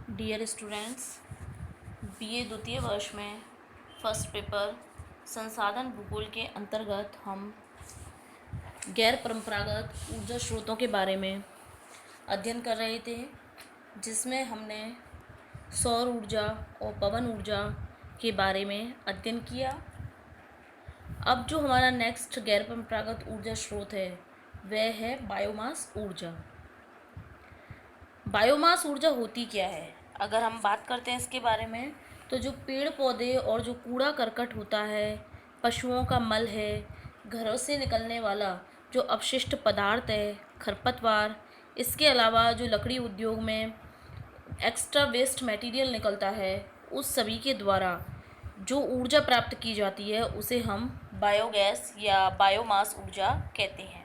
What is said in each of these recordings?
Dear students, BA द्वितीय वर्ष में फर्स्ट पेपर संसाधन भूगोल के अंतर्गत हम गैर परंपरागत ऊर्जा स्रोतों के बारे में अध्ययन कर रहे थे, जिसमें हमने सौर ऊर्जा और पवन ऊर्जा के बारे में अध्ययन किया। अब जो हमारा नेक्स्ट गैर परंपरागत ऊर्जा स्रोत है वह है बायोमास ऊर्जा। बायोमास ऊर्जा होती क्या है? अगर हम बात करते हैं इसके बारे में, तो जो पेड़ पौधे और जो कूड़ा करकट होता है, पशुओं का मल है, घरों से निकलने वाला जो अपशिष्ट पदार्थ है, खरपतवार, इसके अलावा जो लकड़ी उद्योग में एक्स्ट्रा वेस्ट मटेरियल निकलता है, उस सभी के द्वारा जो ऊर्जा प्राप्त की जाती है उसे हम बायोगैस या बायोमास ऊर्जा कहते हैं।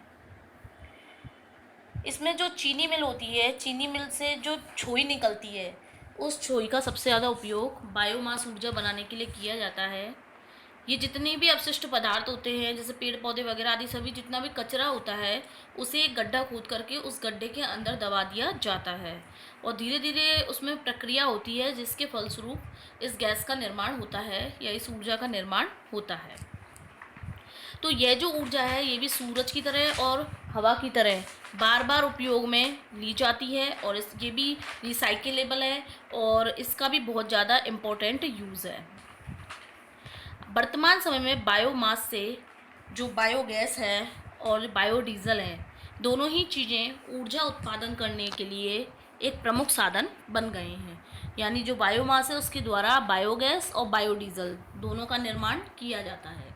इसमें जो चीनी मिल होती है, चीनी मिल से जो छोई निकलती है, उस छोई का सबसे ज़्यादा उपयोग बायोमास ऊर्जा बनाने के लिए किया जाता है। ये जितने भी अपशिष्ट पदार्थ होते हैं, जैसे पेड़ पौधे वगैरह आदि सभी जितना भी कचरा होता है, उसे एक गड्ढा खोद करके उस गड्ढे के अंदर दबा दिया जाता है और धीरे धीरे उसमें प्रक्रिया होती है, जिसके फलस्वरूप इस गैस का निर्माण होता है या इस ऊर्जा का निर्माण होता है। तो यह जो ऊर्जा है ये भी सूरज की तरह और हवा की तरह बार बार उपयोग में ली जाती है और ये भी रिसाइकेलेबल है और इसका भी बहुत ज़्यादा इम्पोर्टेंट यूज़ है। वर्तमान समय में बायोमास से जो बायोगैस है और बायोडीजल है, दोनों ही चीज़ें ऊर्जा उत्पादन करने के लिए एक प्रमुख साधन बन गए हैं। यानी जो बायोमास है उसके द्वारा बायोगैस और बायोडीजल दोनों का निर्माण किया जाता है।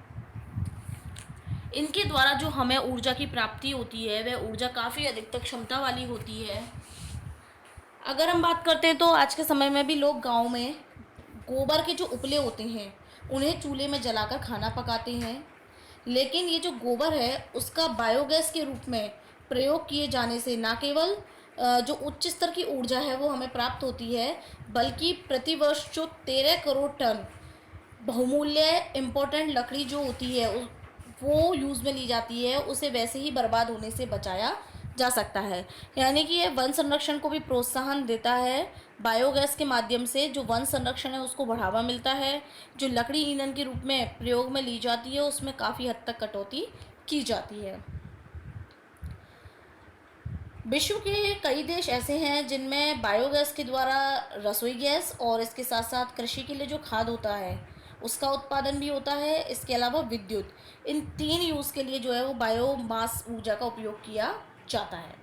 इनके द्वारा जो हमें ऊर्जा की प्राप्ति होती है वह ऊर्जा काफ़ी अधिकतर क्षमता वाली होती है। अगर हम बात करते हैं तो आज के समय में भी लोग गांव में गोबर के जो उपले होते हैं उन्हें चूल्हे में जलाकर खाना पकाते हैं, लेकिन ये जो गोबर है उसका बायोगैस के रूप में प्रयोग किए जाने से न केवल जो उच्च स्तर की ऊर्जा है वो हमें प्राप्त होती है, बल्कि प्रतिवर्ष जो 13 करोड़ टन बहुमूल्य इम्पोर्टेंट लकड़ी जो होती है वो यूज़ में ली जाती है, उसे वैसे ही बर्बाद होने से बचाया जा सकता है। यानी कि ये वन संरक्षण को भी प्रोत्साहन देता है। बायोगैस के माध्यम से जो वन संरक्षण है उसको बढ़ावा मिलता है। जो लकड़ी ईंधन के रूप में प्रयोग में ली जाती है उसमें काफ़ी हद तक कटौती की जाती है। विश्व के कई देश ऐसे हैं जिनमें बायोगैस के द्वारा रसोई गैस और इसके साथ साथ कृषि के लिए जो खाद होता है उसका उत्पादन भी होता है। इसके अलावा विद्युत, इन 3 यूज़ के लिए जो है वो बायोमास ऊर्जा का उपयोग किया जाता है।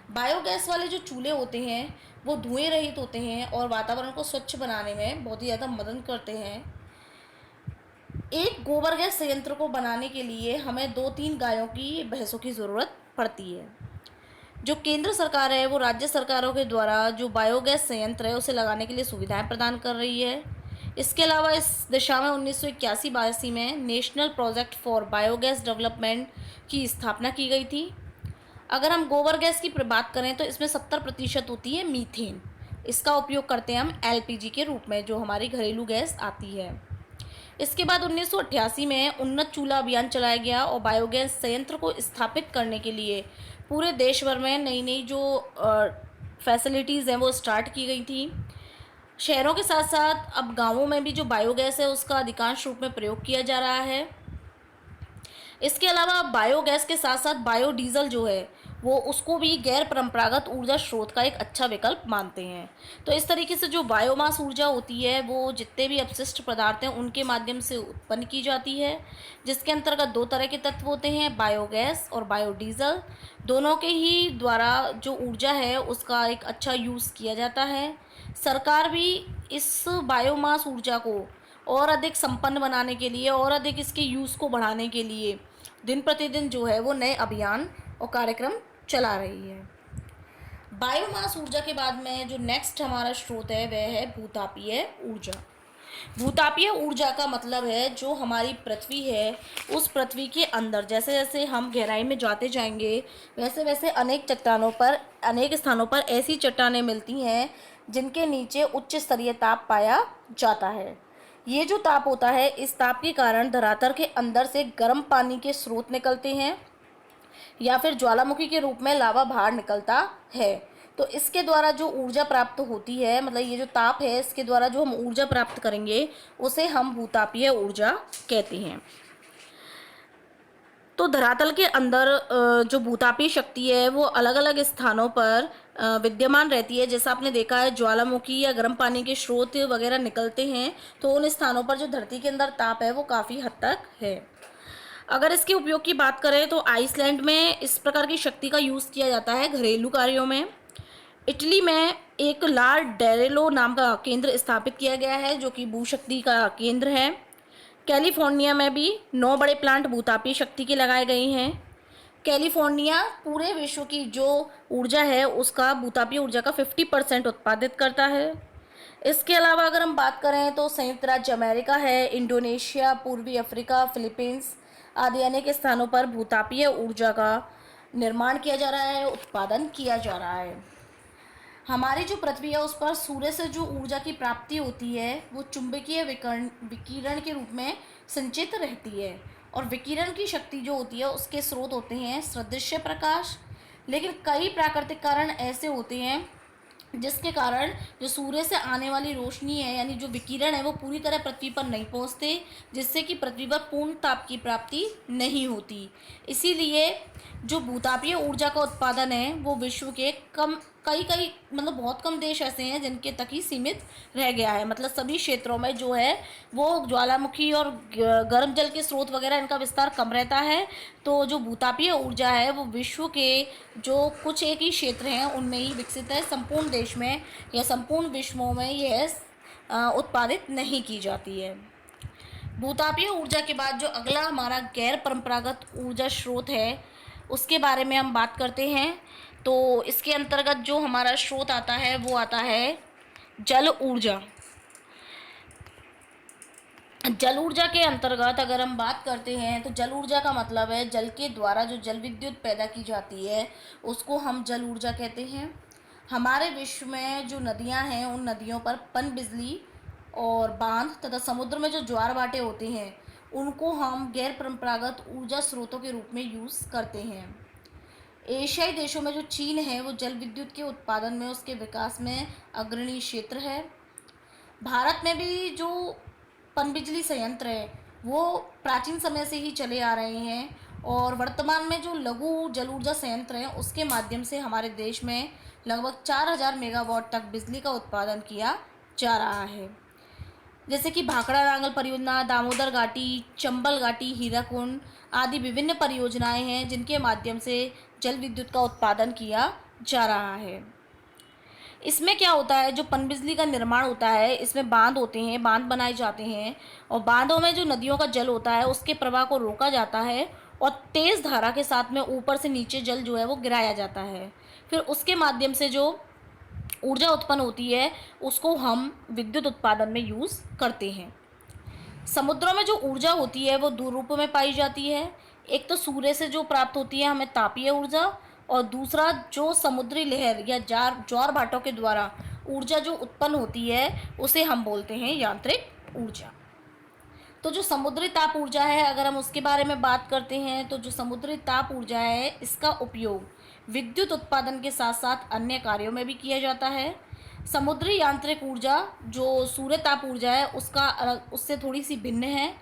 बायोगैस वाले जो चूल्हे होते हैं वो धुएं रहित होते हैं और वातावरण को स्वच्छ बनाने में बहुत ही ज़्यादा मदद करते हैं। एक गोबर गैस संयंत्र को बनाने के लिए हमें 2-3 गायों की भैंसों की ज़रूरत पड़ती है। जो केंद्र सरकार है वो राज्य सरकारों के द्वारा जो बायोगैस संयंत्र है उसे लगाने के लिए सुविधाएं प्रदान कर रही है। इसके अलावा इस दिशा में 1981-82 में national project for biogas development की स्थापना की गई थी। अगर हम गोबर गैस की बात करें तो इसमें 70% होती है मीथेन। इसका उपयोग करते हैं हम एलपीजी के रूप में, जो हमारी घरेलू गैस आती है। इसके बाद 1988 में उन्नत चूल्हा अभियान चलाया गया और बायोगैस संयंत्र को स्थापित करने के लिए पूरे देश भर में नई नई जो फैसिलिटीज़ हैं वो स्टार्ट की गई थी। शहरों के साथ साथ अब गांवों में भी जो बायोगैस है उसका अधिकांश रूप में प्रयोग किया जा रहा है। इसके अलावा बायोगैस के साथ साथ बायोडीज़ल जो है वो उसको भी गैर परंपरागत ऊर्जा स्रोत का एक अच्छा विकल्प मानते हैं। तो इस तरीके से जो बायोमास ऊर्जा होती है वो जितने भी अपशिष्ट पदार्थ हैं उनके माध्यम से उत्पन्न की जाती है, जिसके अंतर्गत 2 तरह के तत्व होते हैं, बायोगैस और बायोडीज़ल। दोनों के ही द्वारा जो ऊर्जा है उसका एक अच्छा यूज़ किया जाता है। सरकार भी इस बायोमास ऊर्जा को और अधिक संपन्न बनाने के लिए और अधिक इसके यूज़ को बढ़ाने के लिए दिन प्रतिदिन जो है वो नए अभियान और कार्यक्रम चला रही है। बायोमास ऊर्जा के बाद में जो नेक्स्ट हमारा स्रोत है वह है भूतापीय ऊर्जा। भूतापीय ऊर्जा का मतलब है जो हमारी पृथ्वी है उस पृथ्वी के अंदर जैसे जैसे हम गहराई में जाते जाएंगे वैसे वैसे अनेक चट्टानों पर, अनेक स्थानों पर ऐसी चट्टानें मिलती हैं जिनके नीचे उच्च स्तरीय ताप पाया जाता है। ये जो ताप होता है, इस ताप के कारण धरातल के अंदर से गर्म पानी के स्रोत निकलते हैं या फिर ज्वालामुखी के रूप में लावा बाहर निकलता है। तो इसके द्वारा जो ऊर्जा प्राप्त होती है, मतलब ये जो ताप है इसके द्वारा जो हम ऊर्जा प्राप्त करेंगे उसे हम भूतापीय ऊर्जा कहते हैं। तो धरातल के अंदर जो भूतापीय शक्ति है वो अलग अलग स्थानों पर विद्यमान रहती है। जैसा आपने देखा है ज्वालामुखी या गर्म पानी के स्रोत वगैरह निकलते हैं, तो उन स्थानों पर जो धरती के अंदर ताप है वो काफ़ी हद तक है। अगर इसके उपयोग की बात करें तो आइसलैंड में इस प्रकार की शक्ति का यूज़ किया जाता है घरेलू कार्यों में। इटली में एक ला डेरेलो नाम का केंद्र स्थापित किया गया है जो कि भूशक्ति का केंद्र है। कैलिफोर्निया में भी 9 बड़े प्लांट भूतापीय शक्ति के लगाए गए हैं। कैलिफोर्निया पूरे विश्व की जो ऊर्जा है उसका भूतापीय ऊर्जा का 50% उत्पादित करता है। इसके अलावा अगर हम बात करें तो संयुक्त राज्य अमेरिका है, इंडोनेशिया, पूर्वी अफ्रीका, फिलीपींस आदि अनेक स्थानों पर भूतापीय ऊर्जा का निर्माण किया जा रहा है, उत्पादन किया जा रहा है। हमारी जो पृथ्वी है उस पर सूर्य से जो ऊर्जा की प्राप्ति होती है वो चुंबकीय विकिरण के रूप में संचित रहती है, और विकिरण की शक्ति जो होती है उसके स्रोत होते हैं सदृश्य प्रकाश। लेकिन कई प्राकृतिक कारण ऐसे होते हैं जिसके कारण जो सूर्य से आने वाली रोशनी है यानी जो विकिरण है वो पूरी तरह पृथ्वी पर नहीं पहुंचते, जिससे कि पृथ्वी पर पूर्ण ताप की प्राप्ति नहीं होती। इसीलिए जो भूतापीय ऊर्जा का उत्पादन है वो विश्व के कई मतलब बहुत कम देश ऐसे हैं जिनके तक ही सीमित रह गया है। मतलब सभी क्षेत्रों में जो है वो ज्वालामुखी और गर्म जल के स्रोत वगैरह इनका विस्तार कम रहता है। तो जो भूतापीय ऊर्जा है वो विश्व के जो कुछ एक ही क्षेत्र हैं उनमें ही विकसित है। संपूर्ण देश में या संपूर्ण विश्वों में यह उत्पादित नहीं की जाती है। भूतापीय ऊर्जा के बाद जो अगला हमारा गैर परंपरागत ऊर्जा स्रोत है उसके बारे में हम बात करते हैं। तो इसके अंतर्गत जो हमारा स्रोत आता है वो आता है जल ऊर्जा। जल ऊर्जा के अंतर्गत अगर हम बात करते हैं तो जल ऊर्जा का मतलब है जल के द्वारा जो जल विद्युत पैदा की जाती है उसको हम जल ऊर्जा कहते हैं। हमारे विश्व में जो नदियां हैं उन नदियों पर पनबिजली और बांध तथा समुद्र में जो ज्वार भाटे होते हैं उनको हम गैर परंपरागत ऊर्जा स्रोतों के रूप में यूज़ करते हैं। एशियाई देशों में जो चीन है वो जल विद्युत के उत्पादन में उसके विकास में अग्रणी क्षेत्र है। भारत में भी जो पनबिजली संयंत्र है वो प्राचीन समय से ही चले आ रहे हैं, और वर्तमान में जो लघु जल ऊर्जा संयंत्र हैं उसके माध्यम से हमारे देश में लगभग 4000 मेगावाट तक बिजली का उत्पादन किया जा रहा है। जैसे कि भाखड़ा नांगल परियोजना, दामोदर घाटी, चंबल घाटी, हीराकुंड आदि विभिन्न परियोजनाएं हैं जिनके माध्यम से जल विद्युत का उत्पादन किया जा रहा है। इसमें क्या होता है, जो पनबिजली का निर्माण होता है इसमें बांध होते हैं, बांध बनाए जाते हैं, और बांधों में जो नदियों का जल होता है उसके प्रवाह को रोका जाता है और तेज़ धारा के साथ में ऊपर से नीचे जल जो है वो गिराया जाता है। फिर उसके माध्यम से जो ऊर्जा उत्पन्न होती है उसको हम विद्युत उत्पादन में यूज़ करते हैं। समुद्रों में जो ऊर्जा होती है वो दो रूपों में पाई जाती है। एक तो सूर्य से जो प्राप्त होती है हमें तापीय ऊर्जा, और दूसरा जो समुद्री लहर या ज्वार भाटों के द्वारा ऊर्जा जो उत्पन्न होती है उसे हम बोलते हैं यांत्रिक ऊर्जा। तो जो समुद्री ताप ऊर्जा है अगर हम उसके बारे में बात करते हैं तो जो समुद्री ताप ऊर्जा है इसका उपयोग विद्युत उत्पादन के साथ साथ अन्य कार्यों में भी किया जाता है। समुद्री यांत्रिक ऊर्जा जो सूर्य ताप ऊर्जा है उससे थोड़ी सी भिन्न है।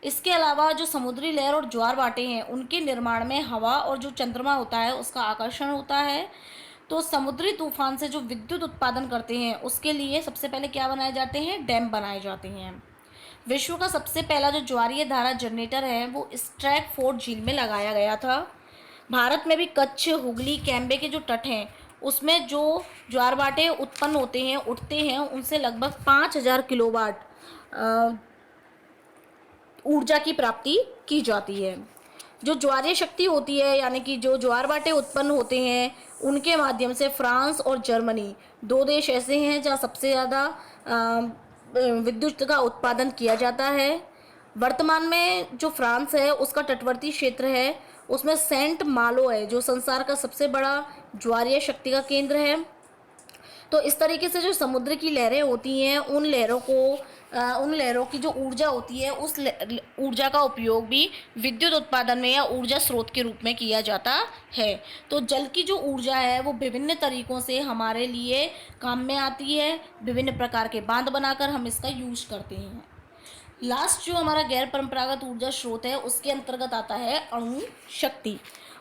इसके अलावा जो समुद्री लहर और ज्वार भाटे हैं उनके निर्माण में हवा और जो चंद्रमा होता है उसका आकर्षण होता है। तो समुद्री तूफान से जो विद्युत उत्पादन करते हैं उसके लिए सबसे पहले क्या बनाए जाते हैं, डैम बनाए जाते हैं। विश्व का सबसे पहला जो ज्वारीय धारा जनरेटर है वो स्ट्रैकफोर्ड झील में लगाया गया था। भारत में भी कच्छ, हुगली, कैम्बे के जो तट हैं उसमें जो ज्वार भाटे उत्पन्न होते हैं उठते हैं उनसे लगभग 5000 किलोवाट ऊर्जा की प्राप्ति की जाती है। जो ज्वारीय शक्ति होती है यानी कि जो ज्वार भाटे उत्पन्न होते हैं उनके माध्यम से फ्रांस और जर्मनी दो देश ऐसे हैं जहाँ सबसे ज़्यादा विद्युत का उत्पादन किया जाता है। वर्तमान में जो फ्रांस है उसका तटवर्ती क्षेत्र है उसमें सेंट मालो है जो संसार का सबसे बड़ा ज्वारीय शक्ति का केंद्र है। तो इस तरीके से जो समुद्र की लहरें होती हैं उन लहरों को उन लहरों की जो ऊर्जा होती है उस ऊर्जा का उपयोग भी विद्युत उत्पादन में या ऊर्जा स्रोत के रूप में किया जाता है। तो जल की जो ऊर्जा है वो विभिन्न तरीकों से हमारे लिए काम में आती है। विभिन्न प्रकार के बांध बनाकर हम इसका यूज करते हैं। लास्ट जो हमारा गैर परंपरागत ऊर्जा स्रोत है उसके अंतर्गत आता है अणु शक्ति।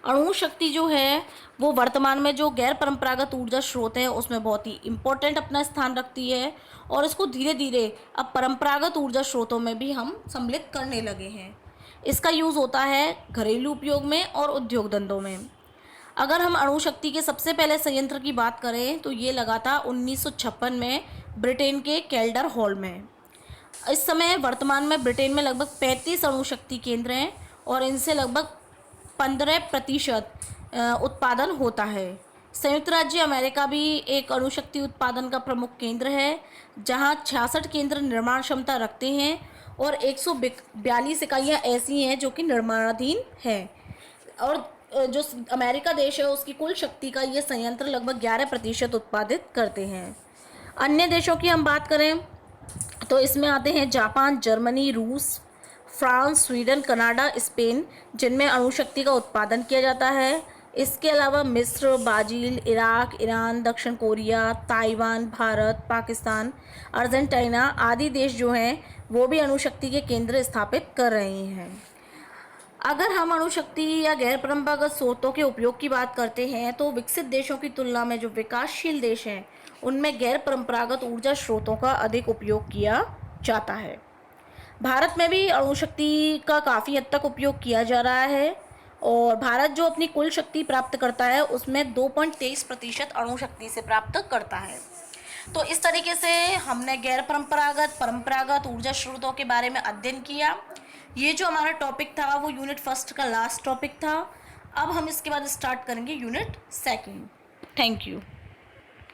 अणु शक्ति जो है वो वर्तमान में जो गैर परंपरागत ऊर्जा स्रोत है उसमें बहुत ही इम्पोर्टेंट अपना स्थान रखती है, और इसको धीरे धीरे अब परंपरागत ऊर्जा स्रोतों में भी हम सम्मिलित करने लगे हैं। इसका यूज़ होता है घरेलू उपयोग में और उद्योग धंधों में। अगर हम अणु शक्ति के सबसे पहले संयंत्र की बात करें तो ये लगा था 1956 में ब्रिटेन के केल्डर हॉल में। इस समय वर्तमान में ब्रिटेन में लगभग 35 अणु शक्ति केंद्र हैं और इनसे लगभग 15% उत्पादन होता है। संयुक्त राज्य अमेरिका भी एक अणु शक्ति उत्पादन का प्रमुख केंद्र है, जहां 66 केंद्र निर्माण क्षमता रखते हैं और 142 इकाइयाँ ऐसी हैं जो कि निर्माणाधीन हैं। और जो अमेरिका देश है उसकी कुल शक्ति का ये संयंत्र लगभग 11% उत्पादित करते हैं। अन्य देशों की हम बात करें तो इसमें आते हैं जापान, जर्मनी, रूस, फ्रांस, स्वीडन, कनाडा, स्पेन, जिनमें अणु शक्ति का उत्पादन किया जाता है। इसके अलावा मिस्र, ब्राज़ील, इराक, ईरान, दक्षिण Korea, Taiwan, Bharat, Pakistan, Argentina आदि देश जो हैं वो भी अणु शक्ति के केंद्र स्थापित कर रहे हैं। अगर हम अणु शक्ति या गैर परंपरागत स्रोतों के उपयोग की बात करते हैं तो विकसित देशों की तुलना में जो विकासशील देश हैं उनमें गैर परंपरागत ऊर्जा स्रोतों का अधिक उपयोग किया जाता है। भारत में भी अणु शक्ति का काफ़ी हद तक उपयोग किया जा रहा है, और भारत जो अपनी कुल शक्ति प्राप्त करता है उसमें 2.23% अणु शक्ति से प्राप्त करता है। तो इस तरीके से हमने गैर परंपरागत परंपरागत ऊर्जा स्रोतों के बारे में अध्ययन किया। ये जो हमारा टॉपिक था वो यूनिट फर्स्ट का लास्ट टॉपिक था। अब हम इसके बाद स्टार्ट करेंगे यूनिट सेकंड। Thank you.